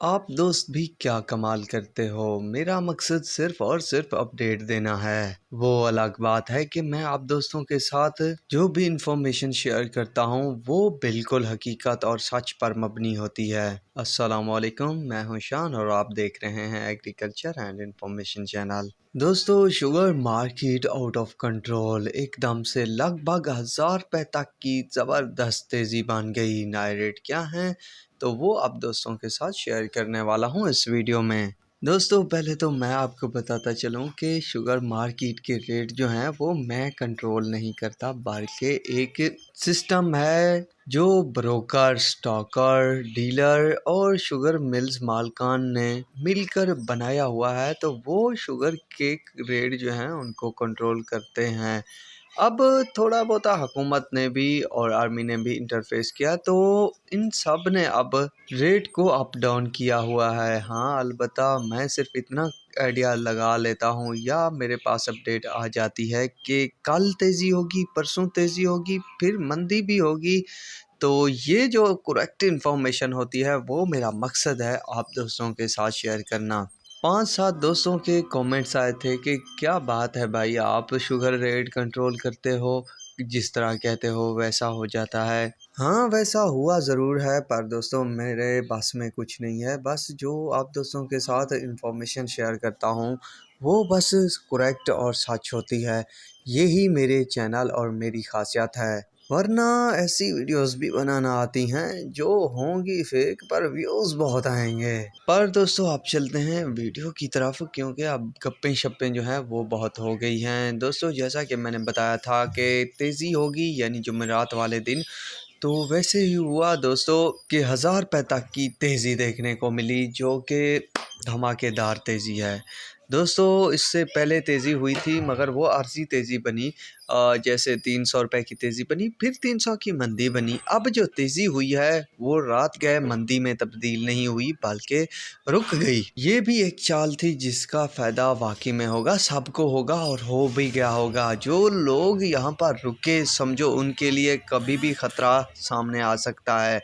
آپ دوست بھی کیا کمال کرتے ہو، میرا مقصد صرف اور صرف اپڈیٹ دینا ہے۔ وہ الگ بات ہے کہ میں آپ دوستوں کے ساتھ جو بھی انفارمیشن شیئر کرتا ہوں وہ بالکل حقیقت اور سچ پر مبنی ہوتی ہے۔ السلام علیکم، میں ہوں شان اور آپ دیکھ رہے ہیں ایگریکلچر اینڈ انفارمیشن چینل۔ دوستو، sugar market out of control, ایک دم سے لگ بھگ 1000 روپے تک کی زبردست تیزی بن گئی۔ نئے ریٹ کیا ہیں تو وہ اب دوستوں کے ساتھ شیئر کرنے والا ہوں اس ویڈیو میں۔ دوستو، پہلے تو میں آپ کو بتاتا چلوں کہ شوگر مارکیٹ کے ریٹ جو ہیں وہ میں کنٹرول نہیں کرتا، بلکہ ایک سسٹم ہے جو بروکر، سٹاکر، ڈیلر اور شوگر ملز مالکان نے مل کر بنایا ہوا ہے، تو وہ شوگر کے ریٹ جو ہیں ان کو کنٹرول کرتے ہیں۔ اب تھوڑا بہت حکومت نے بھی اور آرمی نے بھی انٹرفیس کیا، تو ان سب نے اب ریٹ کو اپ ڈاؤن کیا ہوا ہے۔ ہاں، البتہ میں صرف اتنا آئیڈیا لگا لیتا ہوں یا میرے پاس اپڈیٹ آ جاتی ہے کہ کل تیزی ہوگی، پرسوں تیزی ہوگی، پھر مندی بھی ہوگی۔ تو یہ جو کریکٹ انفارمیشن ہوتی ہے وہ میرا مقصد ہے آپ دوستوں کے ساتھ شیئر کرنا۔ 5-7 دوستوں کے کومنٹس آئے تھے کہ کیا بات ہے بھائی، آپ شوگر ریٹ کنٹرول کرتے ہو، جس طرح کہتے ہو ویسا ہو جاتا ہے۔ ہاں، ویسا ہوا ضرور ہے، پر دوستوں میرے بس میں کچھ نہیں ہے۔ بس جو آپ دوستوں کے ساتھ انفارمیشن شیئر کرتا ہوں وہ بس کریکٹ اور سچ ہوتی ہے۔ یہی میرے چینل اور میری خاصیت ہے، ورنہ ایسی ویڈیوز بھی بنانا آتی ہیں جو ہوں گی فیک پر ویوز بہت آئیں گے۔ پر دوستو اب چلتے ہیں ویڈیو کی طرف، کیونکہ اب گپیں شپیں جو ہیں وہ بہت ہو گئی ہیں۔ دوستو، جیسا کہ میں نے بتایا تھا کہ تیزی ہوگی یعنی جمعرات والے دن، تو ویسے ہی ہوا دوستو کہ 1000 روپے تک کی تیزی دیکھنے کو ملی، جو کہ دھماکے دار تیزی ہے۔ دوستو، اس سے پہلے تیزی ہوئی تھی مگر وہ عارضی تیزی بنی، جیسے 300 روپے کی تیزی بنی، پھر 300 کی مندی بنی۔ اب جو تیزی ہوئی ہے وہ رات گئے مندی میں تبدیل نہیں ہوئی بلکہ رک گئی۔ یہ بھی ایک چال تھی جس کا فائدہ واقعی میں ہوگا، سب کو ہوگا اور ہو بھی گیا ہوگا۔ جو لوگ یہاں پر رکے سمجھو ان کے لیے کبھی بھی خطرہ سامنے آ سکتا ہے۔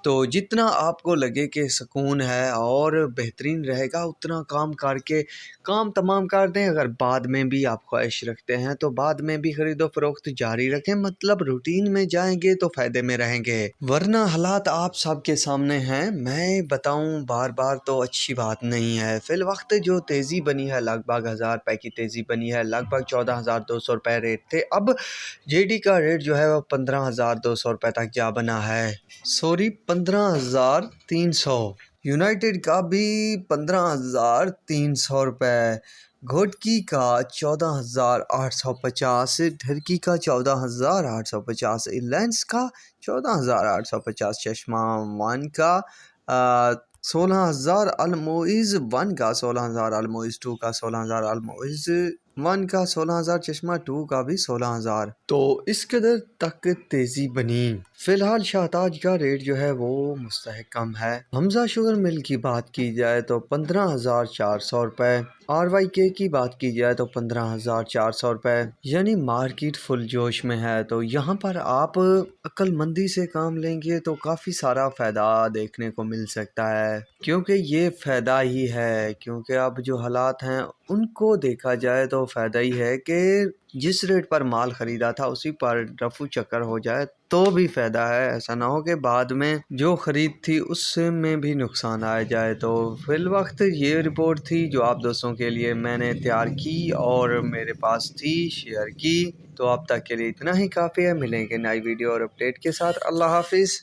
تو جتنا آپ کو لگے کہ سکون ہے اور بہترین رہے گا اتنا کام کر کے کام تمام کر دیں۔ اگر بعد میں بھی آپ خواہش رکھتے ہیں تو بعد میں بھی خرید و فروخت جاری رکھیں، مطلب روٹین میں جائیں گے تو فائدے میں رہیں گے، ورنہ حالات آپ سب کے سامنے ہیں۔ میں بتاؤں بار بار تو اچھی بات نہیں ہے۔ فی الوقت جو تیزی بنی ہے لگ بھگ 1000 روپے کی تیزی بنی ہے، لگ بھگ 14,200 روپے ریٹ تھے، اب جے ڈی کا ریٹ جو ہے وہ 15,200 روپے تک جا بنا ہے، سوری 15,300۔ یونائٹڈ کا بھی 15,300 روپے، گھوٹکی کا 14,850، ڈھرکی کا 14,850، ایلائنس کا 14,850، چشمہ ون کا 16,000، الموئز ون کا 16,000، الموئز ٹو کا 16,000، الموئز ون کا 16,000، چشمہ ٹو کا بھی 16,000۔ تو اس قدر تک تیزی بنی۔ فی الحال شاہتاج کا ریٹ جو ہے وہ مستحکم ہے۔ حمزہ شوگر مل کی بات کی جائے تو 15,400 روپے، آر وائی کے کی بات کی جائے تو 15,400 روپے، یعنی مارکیٹ فل جوش میں ہے۔ تو یہاں پر آپ عقل مندی سے کام لیں گے تو کافی سارا فائدہ دیکھنے کو مل سکتا ہے، کیونکہ یہ فائدہ ہی ہے، کیونکہ اب جو حالات ہیں ان کو دیکھا جائے تو فائدہ ہی ہے کہ جس ریٹ پر مال خریدا تھا اسی پر رفو چکر ہو جائے تو بھی فائدہ ہے، ایسا نہ ہو کہ بعد میں جو خرید تھی اس میں بھی نقصان آ جائے۔ تو فی الوقت یہ رپورٹ تھی جو آپ دوستوں کے لیے میں نے تیار کی اور میرے پاس تھی، شیئر کی۔ تو اب تک کے لیے اتنا ہی کافی ہے، ملیں گے نئی ویڈیو اور اپڈیٹ کے ساتھ۔ اللہ حافظ۔